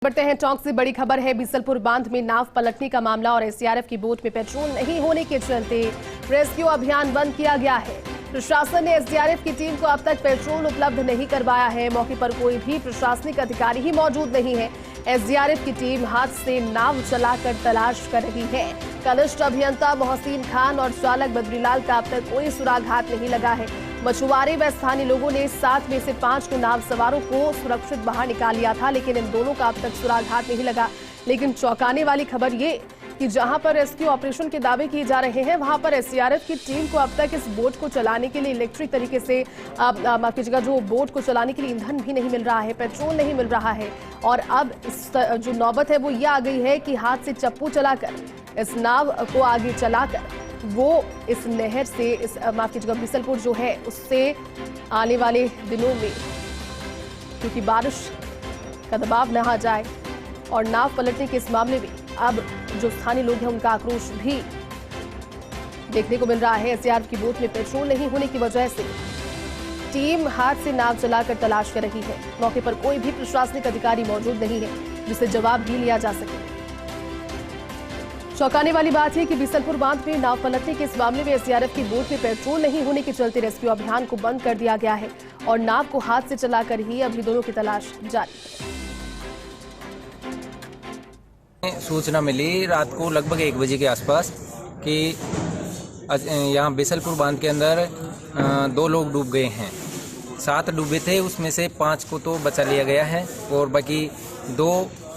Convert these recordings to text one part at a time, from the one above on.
बढ़ते हैं टॉक से। बड़ी खबर है, बीसलपुर बांध में नाव पलटने का मामला और एसडीआरएफ की बोट में पेट्रोल नहीं होने के चलते रेस्क्यू अभियान बंद किया गया है। प्रशासन ने एसडीआरएफ की टीम को अब तक पेट्रोल उपलब्ध नहीं करवाया है। मौके पर कोई भी प्रशासनिक अधिकारी ही मौजूद नहीं है। एसडीआरएफ की टीम हाथ से नाव चलाकर तलाश कर रही है। कनिष्ठ अभियंता मोहसिन खान और चालक बद्रीलाल का अब तक कोई सुराग हाथ नहीं लगा है। मछुआरे व स्थानीय लोगों ने 7 में से 5 को नाव सवारों को सुरक्षित बाहर निकाल लिया था, लेकिन इन दोनों का अब तक सुराग हाथ नहीं लगा। लेकिन चौंकाने वाली खबर ये कि जहां पर रेस्क्यू ऑपरेशन के दावे किए जा रहे हैं, वहां पर एसडीआरएफ की टीम को अब तक इस बोट को चलाने के लिए इलेक्ट्रिक तरीके से माफ कीजिएगा, जो बोट को चलाने के लिए ईंधन भी नहीं मिल रहा है, पेट्रोल नहीं मिल रहा है। और अब इस जो नौबत है वो ये आ गई है कि हाथ से चप्पू चलाकर इस नाव को आगे चलाकर वो इस नहर से, इस माफ कीजिएगा, बीसलपुर जो है उससे आने वाले दिनों में, क्योंकि बारिश का दबाव न आ जाए और नाव पलटने के इस मामले में अब जो स्थानीय लोग हैं उनका आक्रोश भी देखने को मिल रहा है। एसडीआरएफ की बोट में पेट्रोल नहीं होने की वजह से टीम हाथ से नाव चलाकर तलाश कर रही है। मौके पर कोई भी प्रशासनिक अधिकारी मौजूद नहीं है जिससे जवाब भी लिया जा सके। चौंकाने वाली बात है कि बीसलपुर बांध में नाव पलटने के इस मामले में एसडीआरएफ की बोट में पेट्रोल नहीं होने के चलते रेस्क्यू अभियान को बंद कर दिया गया है और नाव को हाथ से चलाकर ही अभी दोनों की तलाश जारी है। सूचना मिली रात को लगभग 1 बजे के आसपास कि यहाँ बीसलपुर बांध के अंदर 2 लोग डूब गए हैं। 7 डूबे थे, उसमें से 5 को तो बचा लिया गया है और बाकी 2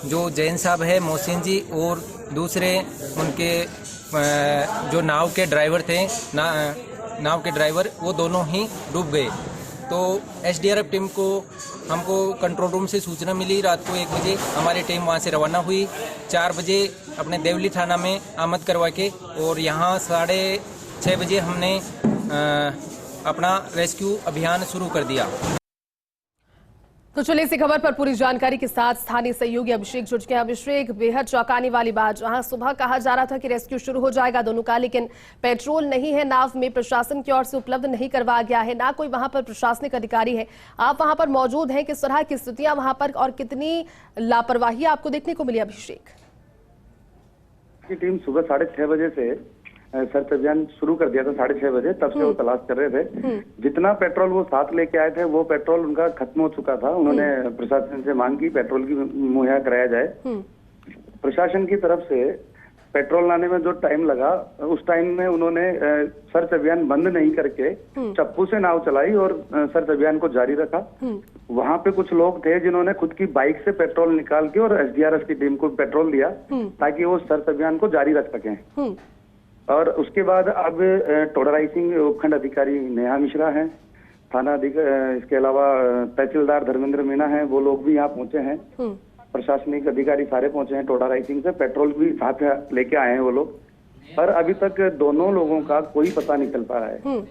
जो जैन साहब है, मोहसिन जी, और दूसरे उनके जो नाव के ड्राइवर थे, नाव के ड्राइवर, वो दोनों ही डूब गए। तो एसडीआरएफ टीम को हमको कंट्रोल रूम से सूचना मिली रात को 1 बजे। हमारी टीम वहाँ से रवाना हुई। 4 बजे अपने देवली थाना में आमद करवा के और यहाँ 6:30 बजे हमने अपना रेस्क्यू अभियान शुरू कर दिया। तो चलिए इसी खबर पर पूरी जानकारी के साथ स्थानीय सहयोगी अभिषेक जुड़ गए। अभिषेक, बेहद चौंकाने वाली बात, जहां सुबह कहा जा रहा था कि रेस्क्यू शुरू हो जाएगा दोनों का, लेकिन पेट्रोल नहीं है नाव में, प्रशासन की ओर से उपलब्ध नहीं करवाया गया है, ना कोई वहां पर प्रशासनिक अधिकारी है। आप वहां पर मौजूद हैं, किस तरह की स्थितियां वहां पर और कितनी लापरवाही आपको देखने को मिली? अभिषेक, टीम सुबह 6:30 बजे से सर्च अभियान शुरू कर दिया था। 6:30 बजे तब से वो तलाश कर रहे थे। जितना पेट्रोल वो साथ लेके आए थे वो पेट्रोल उनका खत्म हो चुका था। उन्होंने प्रशासन से मांग की पेट्रोल की मुहैया कराया जाए। प्रशासन की तरफ से पेट्रोल लाने में जो टाइम लगा, उस टाइम में उन्होंने सर्च अभियान बंद नहीं करके चप्पू से नाव चलाई और सर्च अभियान को जारी रखा। वहां पे कुछ लोग थे जिन्होंने खुद की बाइक से पेट्रोल निकाल के और एसडीआरएफ की टीम को पेट्रोल दिया ताकि वो सर्च अभियान को जारी रख सकें। और उसके बाद अब टोडराई सिंह उपखंड अधिकारी नेहा मिश्रा हैं, थाना इसके अलावा तहसीलदार धर्मेंद्र मीणा हैं, वो लोग भी यहाँ पहुंचे हैं। प्रशासनिक अधिकारी सारे पहुंचे हैं। टोडराई सिंह से पेट्रोल भी साथ लेके आए हैं वो लोग, पर अभी तक दोनों लोगों का कोई पता नहीं चल पा रहा है।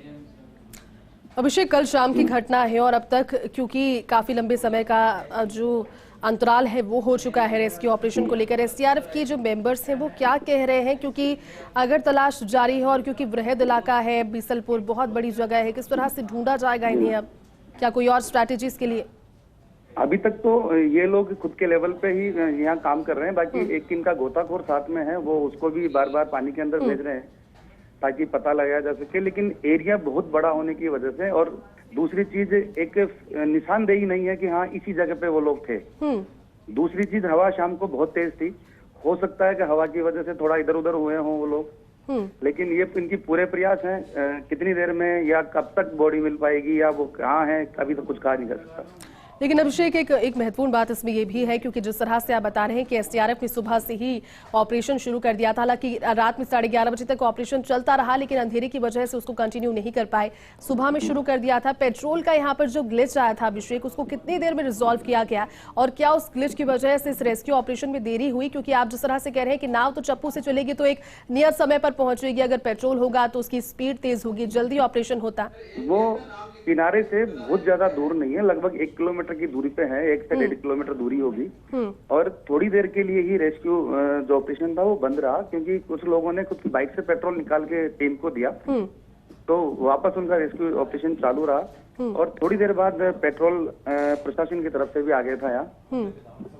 अभिषेक, कल शाम की घटना है और अब तक क्योंकि काफी लंबे समय का जो अंतराल है वो हो चुका है रेस्क्यू ऑपरेशन को लेकर, एसडीआरएफ के जो मेंबर्स हैं वो क्या कह रहे हैं? क्योंकि अगर तलाश जारी है और क्योंकि वृहद इलाका है, बीसलपुर बहुत बड़ी जगह है, किस तरह से ढूंढा जाएगा इन्हें? अब क्या कोई और स्ट्रैटेजी इसके लिए? अभी तक तो ये लोग खुद के लेवल पे ही यहाँ काम कर रहे हैं। बाकी एक इनका गोताखोर साथ में है, वो उसको भी बार बार पानी के अंदर भेज रहे हैं ताकि पता लगाया जा सके। लेकिन एरिया बहुत बड़ा होने की वजह से, और दूसरी चीज एक निशानदेही नहीं है कि हाँ इसी जगह पे वो लोग थे। दूसरी चीज, हवा शाम को बहुत तेज थी, हो सकता है कि हवा की वजह से थोड़ा इधर उधर हुए हों वो लोग। लेकिन ये इनकी पूरे प्रयास हैं, कितनी देर में या कब तक बॉडी मिल पाएगी या वो कहाँ है, अभी तो कुछ कहा नहीं जा सकता। लेकिन अभिषेक, एक महत्वपूर्ण बात इसमें यह भी है, क्योंकि जिस तरह से आप बता रहे हैं कि एसडीआरएफ ने सुबह से ही ऑपरेशन शुरू कर दिया था, हालांकि रात में 11:30 बजे तक ऑपरेशन चलता रहा, लेकिन अंधेरे की वजह से उसको कंटिन्यू नहीं कर पाए। सुबह में शुरू कर दिया था। पेट्रोल का यहाँ पर जो ग्लिच आया था अभिषेक, उसको कितनी देर में रिजॉल्व किया गया और क्या उस ग्लिच की वजह से इस रेस्क्यू ऑपरेशन में देरी हुई? क्योंकि आप जिस तरह से कह रहे हैं कि नाव तो चप्पू से चलेगी तो एक नियत समय पर पहुंचेगी, अगर पेट्रोल होगा तो उसकी स्पीड तेज होगी, जल्दी ऑपरेशन होता। वो किनारे से बहुत ज्यादा दूर नहीं है, लगभग 1 किलोमीटर की दूरी पे है, 1 से 1.5 किलोमीटर दूरी होगी। और थोड़ी देर के लिए ही रेस्क्यू जो ऑपरेशन था वो बंद रहा, क्योंकि कुछ लोगों ने खुद की बाइक से पेट्रोल निकाल के टीम को दिया। तो वापस उनका रेस्क्यू ऑपरेशन चालू रहा और थोड़ी देर बाद पेट्रोल प्रशासन की तरफ से भी आ गया था यहाँ।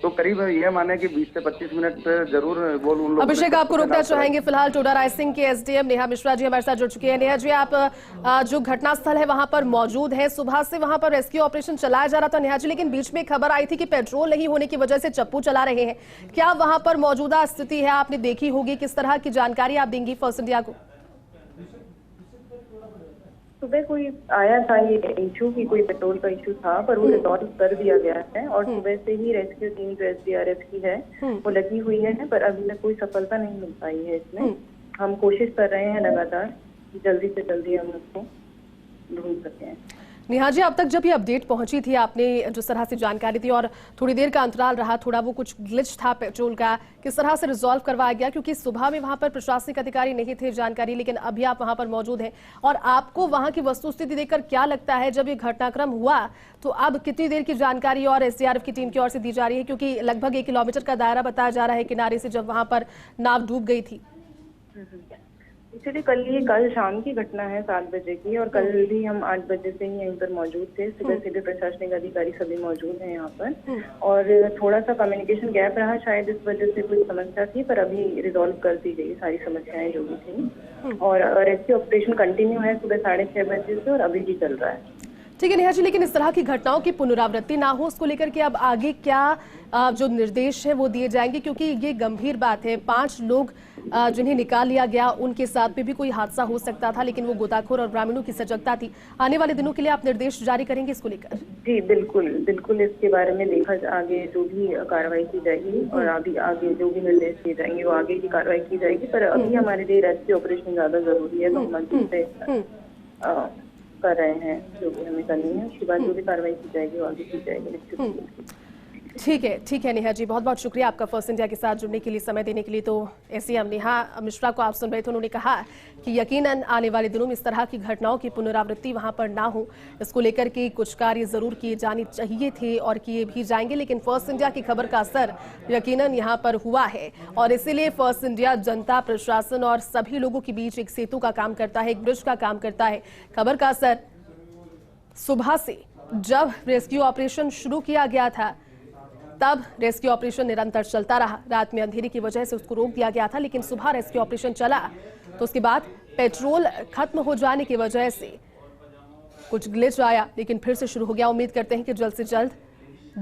तो करीब यह माने कि 20 से 25 मिनट जरूर वो उन लोग। अभिषेक, आपको रोकना चाहेंगे। फिलहाल टोडा रायसिंह के एसडीएम नेहा मिश्रा जी हमारे साथ जुड़ चुके हैं। नेहा जी, आप जो घटनास्थल है वहां पर मौजूद है, सुबह से वहां पर रेस्क्यू ऑपरेशन चलाया जा रहा था नेहा जी, लेकिन बीच में खबर आई थी कि पेट्रोल नहीं होने की वजह से चप्पू चला रहे हैं। क्या वहां पर मौजूदा स्थिति है, आपने देखी होगी, किस तरह की जानकारी आप देंगी फर्स्ट इंडिया को? सुबह कोई आया था ये इशू कि कोई पेट्रोल का इशू था, पर वो रिजॉल्व कर दिया गया है और सुबह से ही रेस्क्यू टीम जो एसडीआरएफ की है वो लगी हुई है, पर अभी तक कोई सफलता नहीं मिल पाई है इसमें। हम कोशिश कर रहे हैं लगातार कि जल्दी से जल्दी हम उसको ढूंढ सकें। नेहा जी, अब तक जब ये अपडेट पहुंची थी, आपने जिस तरह से जानकारी दी और थोड़ी देर का अंतराल रहा, थोड़ा वो कुछ ग्लिच था पेट्रोल का, किस तरह से रिजॉल्व करवाया गया? क्योंकि सुबह में वहां पर प्रशासनिक अधिकारी नहीं थे जानकारी, लेकिन अभी आप वहां पर मौजूद हैं और आपको वहां की वस्तुस्थिति देखकर क्या लगता है जब ये घटनाक्रम हुआ तो अब कितनी देर की जानकारी और एसडीआरएफ की टीम की ओर से दी जा रही है? क्योंकि लगभग 1 किलोमीटर का दायरा बताया जा रहा है किनारे से, जब वहां पर नाव डूब गई थी। इसलिए कल शाम की घटना है 7 बजे की, और कल भी हम 8 बजे से ही यहीं पर मौजूद थे। सुबह से भी प्रशासनिक अधिकारी सभी मौजूद हैं यहाँ पर, और थोड़ा सा कम्युनिकेशन गैप रहा, शायद इस वजह से कोई समस्या थी, पर अभी रिजॉल्व कर दी गई सारी समस्याएं जो भी थी। और रेस्क्यू ऑपरेशन कंटिन्यू है सुबह 6:30 बजे से और अभी भी चल रहा है। ठीक है नेहा जी, लेकिन इस तरह की घटनाओं की पुनरावृत्ति ना हो, उसको लेकर के अब आगे क्या जो निर्देश है वो दिए जाएंगे? क्योंकि ये गंभीर बात है, 5 लोग जिन्हें निकाल लिया गया, उनके साथ में भी कोई हादसा हो सकता था, लेकिन वो गोताखोर और ग्रामीणों की सजगता थी। आने वाले दिनों के लिए आप निर्देश जारी करेंगे इसको लेकर? जी बिल्कुल इसके बारे में देखा आगे जो भी कार्रवाई की जाएगी और अभी आगे जो भी निर्देश दिए जाएंगे वो आगे की कार्रवाई की जाएगी। पर अभी हमारे लिए रेस्क्यू ऑपरेशन ज्यादा जरूरी है, तो हम मजबूत से कर रहे हैं जो भी हमें करनी है। उसके बाद जो भी कार्रवाई की जाएगी वो आगे की जाएगी निश्चित। ठीक है नेहा जी, बहुत बहुत शुक्रिया आपका फर्स्ट इंडिया के साथ जुड़ने के लिए, समय देने के लिए। तो एसडीएम नेहा मिश्रा को आप सुन रहे थे, उन्होंने कहा कि यकीनन आने वाले दिनों में इस तरह की घटनाओं की पुनरावृत्ति वहां पर ना हो, इसको लेकर के कुछ कार्य जरूर किए जाने चाहिए थे और किए भी जाएंगे। लेकिन फर्स्ट इंडिया की खबर का असर यकीनन यहाँ पर हुआ है और इसीलिए फर्स्ट इंडिया जनता, प्रशासन और सभी लोगों के बीच एक सेतु का काम करता है, एक ब्रिज का काम करता है। खबर का असर सुबह से जब रेस्क्यू ऑपरेशन शुरू किया गया था तब रेस्क्यू ऑपरेशन निरंतर चलता रहा। रात में अंधेरे की वजह से उसको रोक दिया गया था, लेकिन सुबह रेस्क्यू ऑपरेशन चला तो उसके बाद पेट्रोल खत्म हो जाने की वजह से कुछ ग्लिच आया, लेकिन फिर से शुरू हो गया। उम्मीद करते हैं कि जल्द से जल्द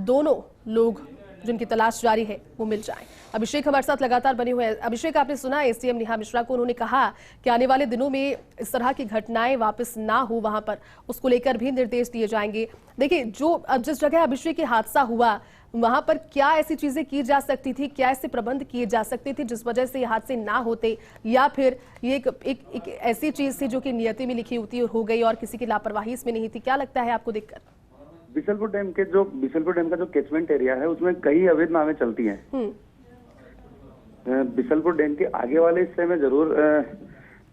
दोनों लोग जिनकी तलाश जारी है वो मिल जाएं। अभिषेक हमारे साथ लगातार बने हुए हैं। अभिषेक, आपने सुना एसडीएम नेहा मिश्रा को, उन्होंने कहा कि आने वाले दिनों में इस तरह की घटनाएं वापस ना हो वहां पर, उसको लेकर भी निर्देश दिए जाएंगे। देखिए, जो अब जिस जगह अभिषेक हादसा हुआ वहां पर क्या ऐसी चीजें की जा सकती थी, क्या ऐसे प्रबंध किए जा सकते थे जिस वजह से ये हादसे ना होते, या फिर ये एक ऐसी चीज थी जो कि नियति में लिखी होती हो गई और किसी की लापरवाही इसमें नहीं थी? क्या लगता है आपको देखकर? बिसलपुर डैम का जो कैचमेंट एरिया है उसमें कई अवैध नावें चलती हैं। बिसलपुर डैम के आगे वाले हिस्से में जरूर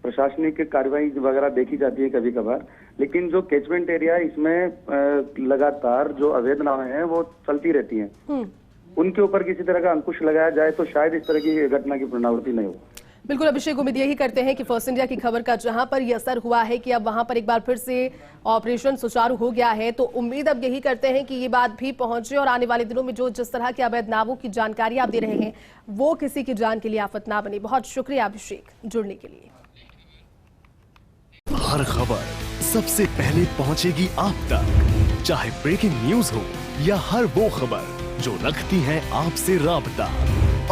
प्रशासनिक कार्रवाई वगैरह देखी जाती है कभी कभार, लेकिन जो कैचमेंट एरिया है इसमें लगातार जो अवैध नावें हैं वो चलती रहती हैं। उनके ऊपर किसी तरह का अंकुश लगाया जाए तो शायद इस तरह की घटना की पुनरावृत्ति नहीं हो। बिल्कुल अभिषेक, उम्मीद यही करते हैं कि फर्स्ट इंडिया की खबर का जहां पर यह असर हुआ है कि अब वहां पर एक बार फिर से ऑपरेशन सुचारू हो गया है, तो उम्मीद अब यही करते हैं कि ये बात भी पहुंचे और आने वाले दिनों में जो जिस तरह के अवैध नावों की जानकारी आप दे रहे हैं वो किसी की जान के लिए आफत ना बने। बहुत शुक्रिया अभिषेक जुड़ने के लिए। हर खबर सबसे पहले पहुंचेगी आप तक, चाहे ब्रेकिंग न्यूज हो या हर वो खबर जो रखती है आपसे राबता।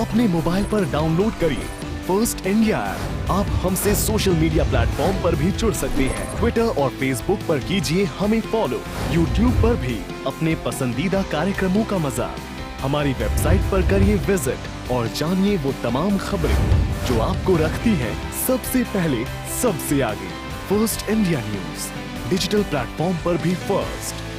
अपने मोबाइल पर डाउनलोड करिए फर्स्ट इंडिया ऐप। आप हमसे सोशल मीडिया प्लेटफॉर्म पर भी जुड़ सकते हैं। ट्विटर और फेसबुक पर कीजिए हमें फॉलो। यूट्यूब पर भी अपने पसंदीदा कार्यक्रमों का मजा। हमारी वेबसाइट पर करिए विजिट और जानिए वो तमाम खबरें जो आपको रखती हैं सबसे पहले, सबसे आगे। First India news digital platform पर भी फर्स्ट।